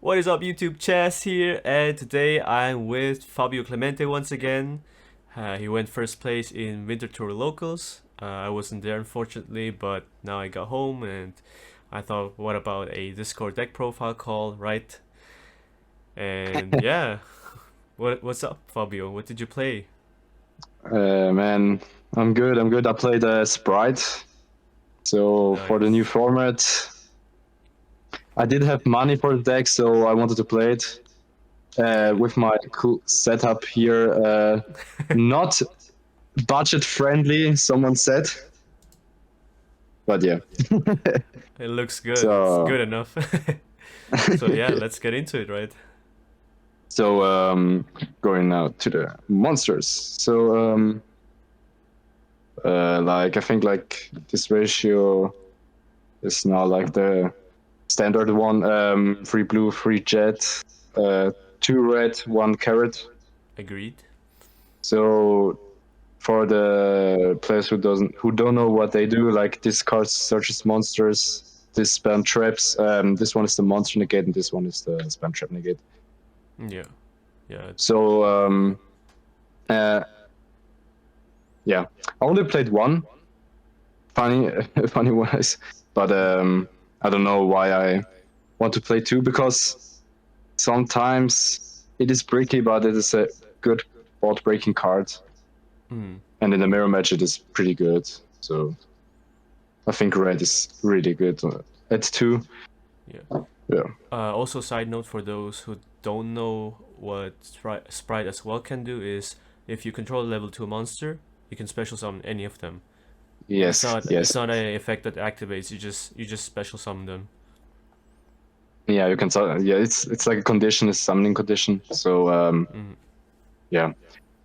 What is up, YouTube? Chess here, and today I'm with Fabio Clemente once again. He went first place in Winterthur locals. I wasn't there unfortunately, but now I got home and I thought, what about a Discord deck profile call, right? And yeah, what's up, Fabio? What did you play? Man, I'm good. I played Spright. So for the new Nice. format, I did have money for the deck, so I wanted to play it with my cool setup here. Not budget friendly, someone said, but yeah. It looks good. It's So good enough. So yeah, let's get into it, right? going now to the monsters. Like I think like this ratio is now like the standard one. 3 blue, 3 jet, 2 red, 1 carrot. Agreed. So for the players who don't know what they do, like this card searches monsters, this spam traps. This one is the monster negate, and this one is the spam trap negate. Yeah. Yeah. So uh, yeah, I only played one. Funny, funny wise, but I don't know why I want to play two, because sometimes it is tricky, but it is a good board breaking card. Mm. And in the mirror match, it is pretty good. So I think red is really good at 2. Yeah. Yeah. Also, side note for those who don't know what Spright as well can do is if you control a level 2 monster, you can special summon any of them. Yes. It's not an effect that activates. You just special summon them. Yeah, you can. Yeah, it's like a condition, a summoning condition. So yeah,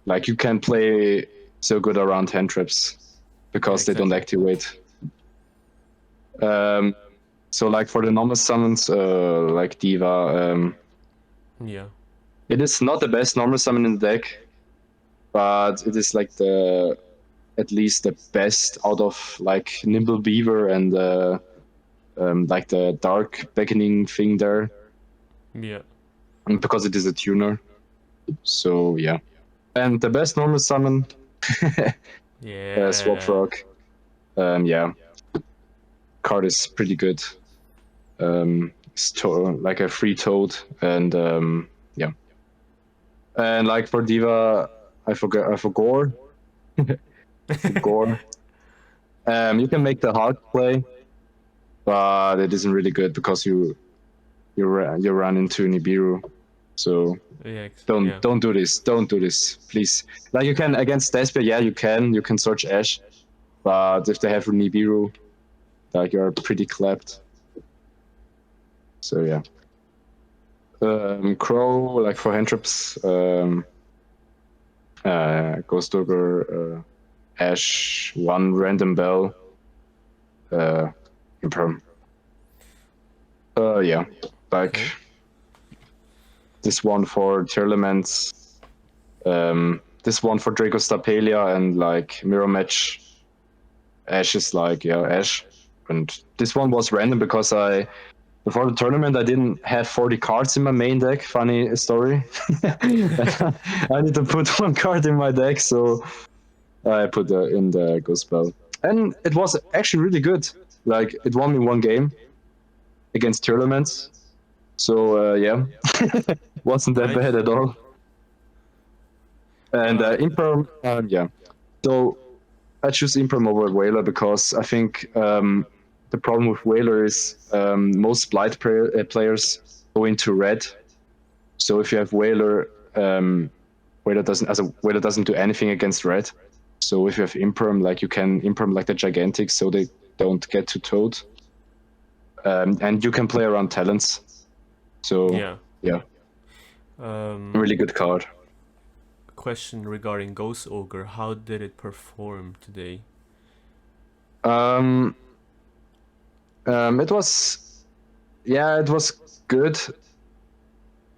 like you can play so good around hand traps because Yeah, they don't activate. So like for the normal summons, like Diva, yeah. it is not the best normal summon in the deck, but it is like the at least the best out of like Nimble Beaver and like the Dark Beckoning thing there. Yeah. And because it is a tuner. So yeah. And the best normal summon, Yeah. Swap Frog. Yeah. Card is pretty good. It's like a free toad, and yeah. And like for Diva, I forgot Gore. Gore. You can make the Hulk play, but it isn't really good because you run into Nibiru. So Yeah. don't do this. Don't do this, please. Like you can against Despair, yeah, you can search Ash, but if they have Nibiru, like you're pretty clapped. So yeah. Crow, like for hand traps, Ghost Ogre, Ash, 1 random bell, Imperm. Yeah, like Okay. this one for Tearlaments, this one for Draco Stapelia, and like Mirror Match. Ash is like, yeah, Ash. And this one was random because before the tournament, I didn't have 40 cards in my main deck. Funny story. I need to put 1 card in my deck, so I put in the Ghost Spell. And it was actually really good. Like, it won me 1 game against tournaments. So, yeah, wasn't that Nice. bad at all. And Imperm, yeah. So I choose Imperm over Whaler because I think the problem with Whaler is most Blight players go into red. So if you have Whaler, Whaler doesn't do anything against red. So if you have Imperm, like you can Imperm like the Gigantic, so they don't get to Toad. And you can play around talents. So yeah, really good card. Question regarding Ghost Ogre. How did it perform today? It was, yeah, it was good.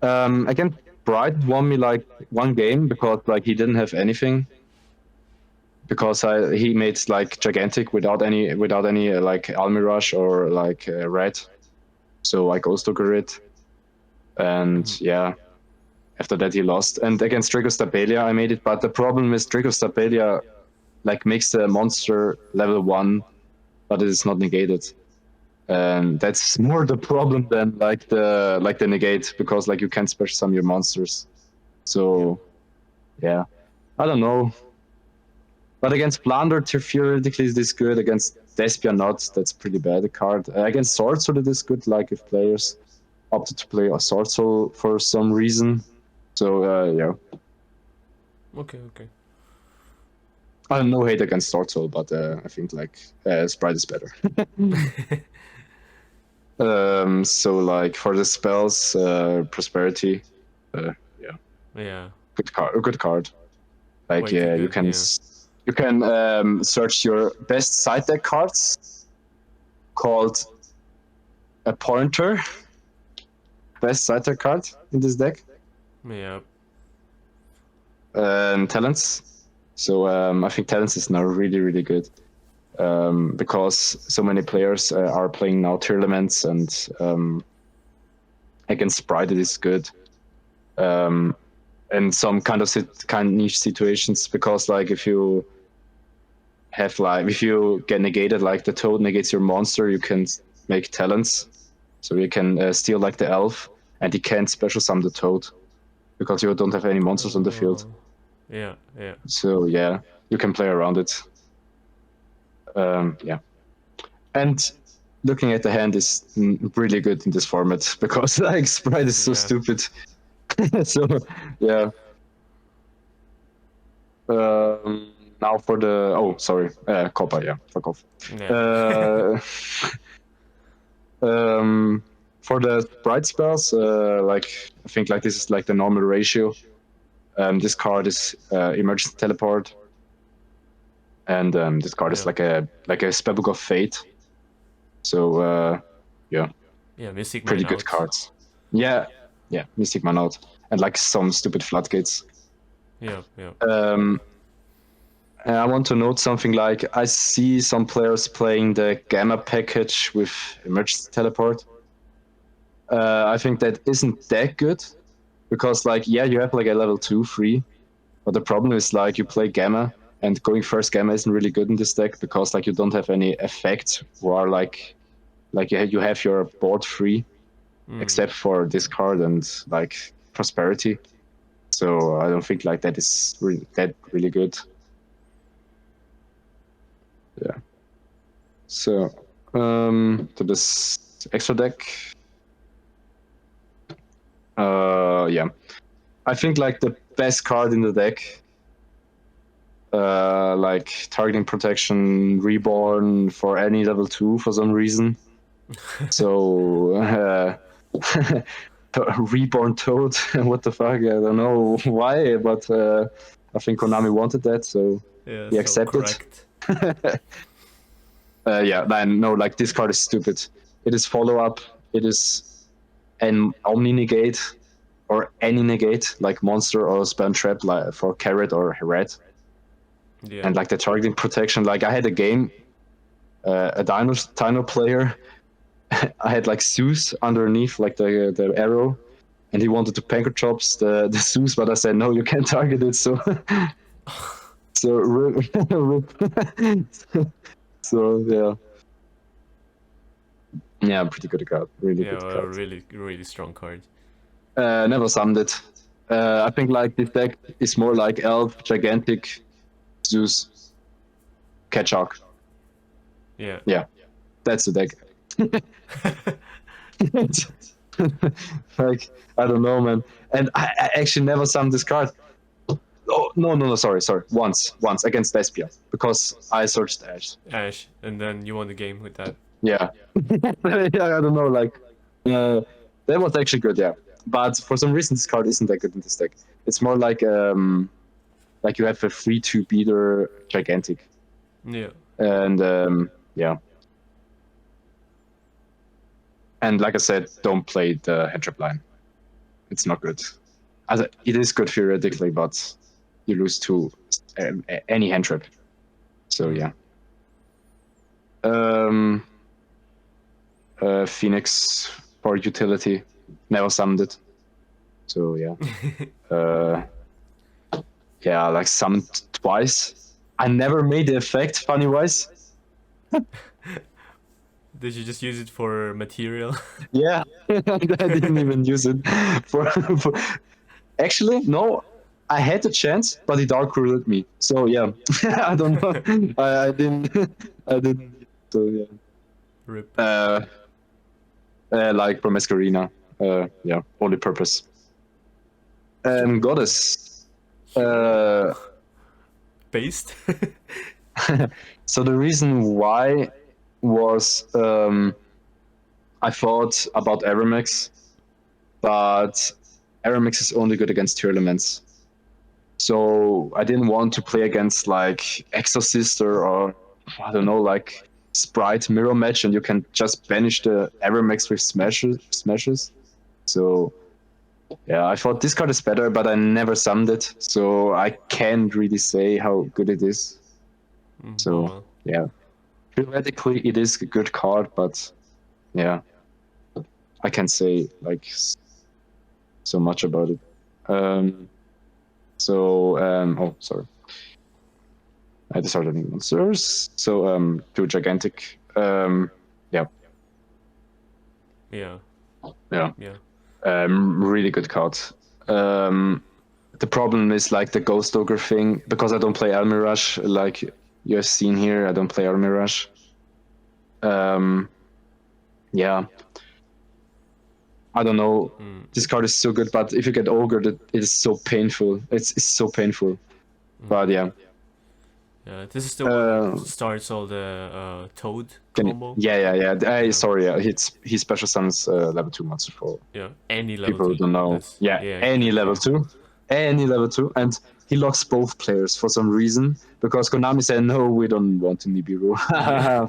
Again, Bright won me like 1 game because like he didn't have anything. Because he made like Gigantic without any like Almirage or like Red, so I Ghost Ogre it. and yeah, after that he lost. And against Draco Stapelia I made it, but the problem is Draco Stapelia like makes the monster level 1, but it is not negated. And that's more the problem than like the negate, because like you can't special summon your monsters. So yeah, I don't know. But against Plunder, theoretically it is good. Against Despia not, that's pretty bad a card. Against Sword Soul it is good, like if players opted to play a Sword Soul for some reason. So yeah. Okay. I have no hate against Sword Soul, but I think like Spright is better. So like for the spells, Prosperity, Yeah. good card. Like Way too yeah, good, you can search your best side deck cards, called a pointer. Best side deck card in this deck. Yeah. Talents. So I think Talents is now really good. Because so many players are playing now tournaments, and against Spright it is good. In some kind of niche situations, because like if you get negated, like the toad negates your monster, you can make talents, so you can steal like the elf, and he can't special summon the toad because you don't have any monsters on the field. Yeah. So yeah, you can play around it. Yeah, and looking at the hand is really good in this format because like Sprite is so stupid. So yeah. Now for the Copper, yeah, fuck off. Yeah. For the Sprite spells, like I think like this is like the normal ratio. This card is Emergency Teleport, and this card is like a Spellbook of Fate. So yeah. Yeah, Mystic pretty Mine good out. cards. Yeah, Mystic Man out, and like some stupid floodgates. Yeah. I want to note something, like I see some players playing the Gamma package with Emergency Teleport. I think that isn't that good, because like yeah, you have like a level 2 free, but the problem is like you play Gamma, and going first Gamma isn't really good in this deck, because like you don't have any effects who are like you have your board free, except for this card and like Prosperity. So I don't think like that is really good. Yeah. So to this extra deck. Yeah. I think like the best card in the deck, like Targeting Protection Reborn for any level 2 for some reason. So Reborn Toad, what the fuck? I don't know why, but I think Konami wanted that, so he accepted. No, like this card is stupid. It is follow up. It is an Omni negate or any negate, like monster or spell trap, like for Carrot or Red. Yeah. And like the targeting protection, like I had a game, a Dino player. I had like Zeus underneath, like the arrow, and he wanted to Panker Chops the Zeus, but I said no, you can't target it. So so yeah, pretty good card, really good card. Really strong card. Never summed it. I think like this deck is more like Elf, Gigantic, Zeus, Ketchuk. Yeah, that's the deck. Like I don't know, man. And I actually never summed this card. Oh no, sorry. Once against Despia, because I searched Ash, and then you won the game with that. Yeah. Yeah, I don't know, like that was actually good, yeah. But for some reason this card isn't that good in this deck. It's more like you have a 3/2 beater Gigantic. Yeah. And yeah. And like I said, don't play the hand trap line. It's not good. It is good theoretically, but you lose to any hand trap. So yeah. Phoenix for utility. never summoned it. So yeah. Yeah, like summoned twice. I never made the effect, funny wise. Did you just use it for material? Yeah, I didn't even use it for. Actually, no, I had the chance, but he dark ruled me. So yeah, I don't know. I didn't. I didn't. So yeah. Rip. Like from Masquerina. Yeah, only purpose. Goddess. Based? So the reason why was I thought about Aramix, but Aramix is only good against tier elements. So I didn't want to play against like Exorcist or I don't know, like Spright mirror match, and you can just banish the Aramix with smashes. So yeah, I thought this card is better, but I never summed it, so I can't really say how good it is. So well. yeah, theoretically it is a good card, but yeah, I can't say like so much about it. Oh, sorry. I decided monsters. So two gigantic. Yeah. Yeah. Yeah. Yeah. Really good card. The problem is like the Ghost Ogre thing, because I don't play Almirage, like you have seen here, I don't play Almirage. Yeah. I don't know. This card is so good, but if you get Ogre, it is so painful. It's so painful. But yeah. Yeah, this is the one that starts all the Toad combo. Yeah. Sorry, yeah. He special summons level 2 monster for any level people 2. who don't know. Yeah, any level 2. Any level 2. And he locks both players for some reason, because Konami said, no, we don't want to Nibiru.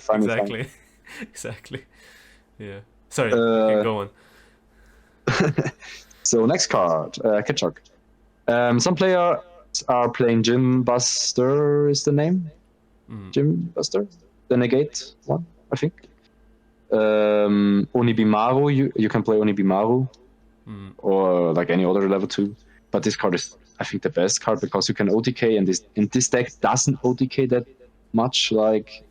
Funny. Exactly. Exactly. Yeah. Sorry, you can go on. So next card, Ketchuk. Some players are playing Gym Buster is the name. Gym Buster? The negate one, I think. Onibimaru, you can play Onibimaru, or like any other level 2. But this card is, I think, the best card, because you can OTK, and this deck doesn't OTK that much like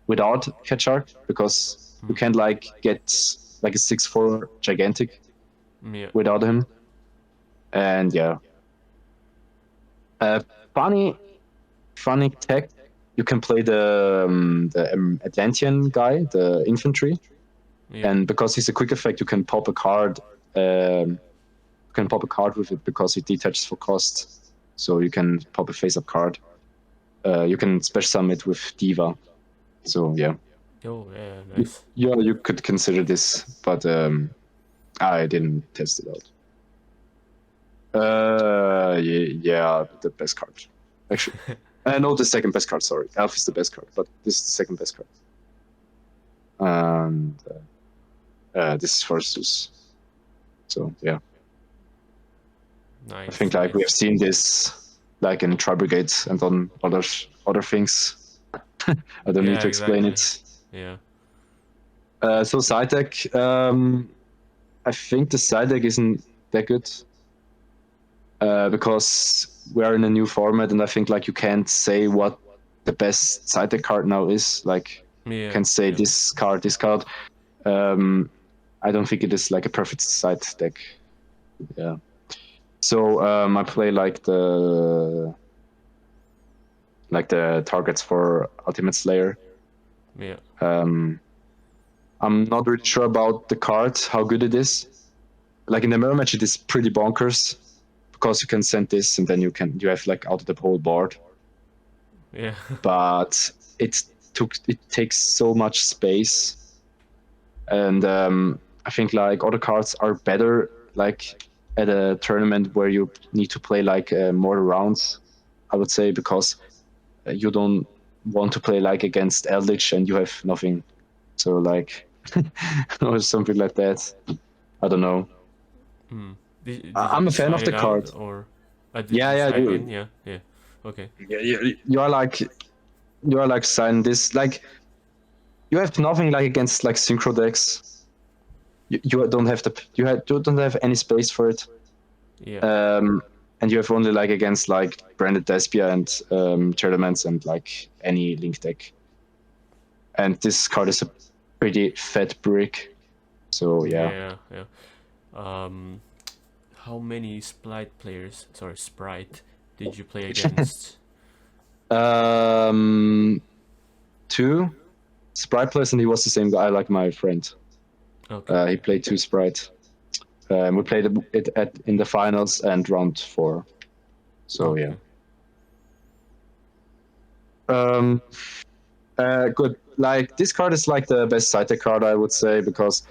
without Ketchuk, because you can't like get like a 6/4 gigantic without him. And yeah. Funny tech. You can play the Atlantean guy, the infantry, and because he's a quick effect, you can pop a card. You can pop a card with it because it detaches for cost. So you can pop a face-up card. You can special summon it with Diva. So yeah. Oh yeah, nice. Yeah, you could consider this, but I didn't test it out. Yeah, the best card, actually. No, the second best card. Sorry, Elf is the best card, but this is the second best card. And this is versus. So yeah. Nice. I think like we have seen this like in Tri Brigade and on other things. I don't need to explain it. Yeah. So side deck, I think the side deck isn't that good. Because we are in a new format, and I think like you can't say what the best side deck card now is. Like you can say this card. I don't think it is like a perfect side deck. Yeah. So I play like the targets for Ultimate Slayer. Yeah. I'm not really sure about the card, how good it is. Like in the mirror match, it is pretty bonkers, because you can send this, and then you have like out of the whole board. Yeah. But it takes so much space, and I think like other cards are better like at a tournament where you need to play like more rounds, I would say, because you don't want to play like against Eldritch and you have nothing. So like or something like that. I don't know. Did I'm you a fan of sign the it card. out, or Yeah, sign in? Yeah. Okay. You are like sign this, like you have nothing like against like synchro decks. you don't have you don't have any space for it. Yeah. And you have only like against like branded Despia and tournaments and like any link deck. And this card is a pretty fat brick. So yeah. Yeah. Yeah. How many Spright did you play against? 2 Spright players, and he was the same guy like my friend. Okay. He played 2 Spright. We played it in the finals and round 4. So Okay. yeah. Good. Like this card is like the best side deck card, I would say, because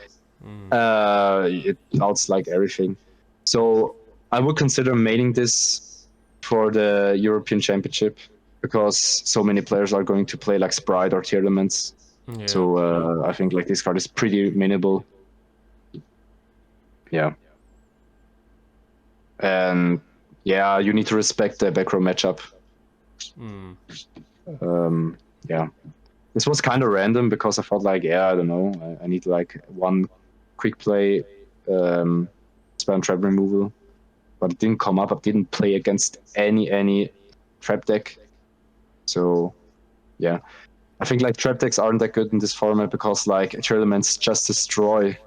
it outs like everything. So I would consider maining this for the European Championship because so many players are going to play like Spright or tournaments. Yeah. So I think like this card is pretty mainable. Yeah. And yeah, you need to respect the back row matchup. Yeah. This was kind of random because I thought like, yeah, I don't know, I need like one quick play spam trap removal, but it didn't come up. I didn't play against any trap deck. So yeah, I think like trap decks aren't that good in this format because like tournaments just destroys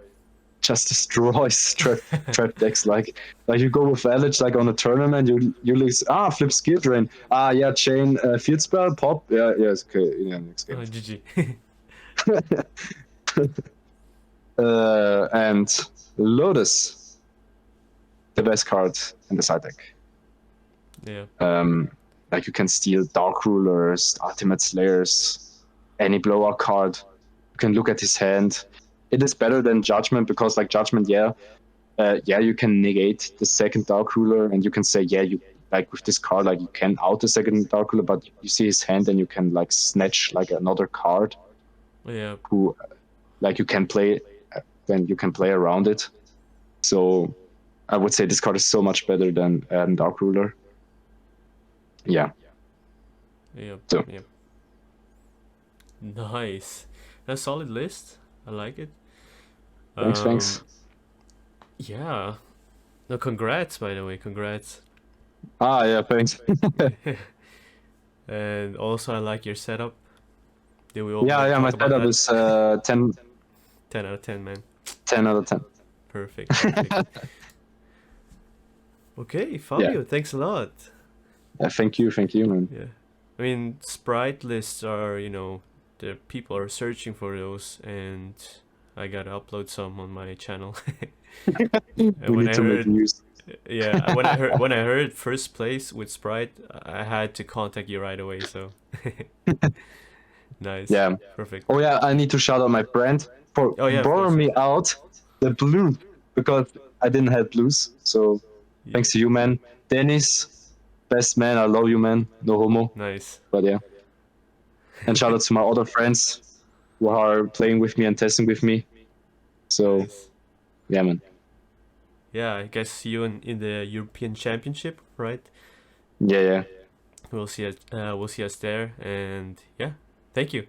trap decks. Like you go with Elage like on a tournament, you lose flip skill drain. Yeah, chain field spell pop. Yeah, it's okay. Yeah, next game. GG. And Lotus, the best card in the side deck. Yeah. Like you can steal Dark Rulers, Ultimate Slayers, any blowout card. You can look at his hand. It is better than Judgment because like Judgment, you can negate the second Dark Ruler and you can say, you like with this card, like you can out the second Dark Ruler, but you see his hand and you can like snatch like another card. Yeah. Who like you can play, then you can play around it. So I would say this card is so much better than Dark Ruler. Yeah. Yeah. So. Yeah. Nice. A solid list. I like it. Thanks. Yeah. No, congrats, by the way. Congrats. Yeah, thanks. And also, I like your setup. Did we all my talk about setup that? is 10 10 out of 10, man. 10 out of 10. Perfect. Okay, Fabio, thanks a lot. Thank you, man. Yeah. I mean, Spright lists are, the people are searching for those, and I gotta upload some on my channel. We need to make news. Yeah, when I heard first place with Spright, I had to contact you right away. So nice. Yeah. Perfect. Oh yeah, I need to shout out my friend for borrowing me out the blue because I didn't have blues. So thanks to you, man. Dennis, best man. I love you, man. No homo. Nice. But yeah. And shout out to my other friends who are playing with me and testing with me. So nice. Yeah, man. Yeah, I guess see you in the European Championship, right? Yeah. We'll see us there, and yeah, thank you.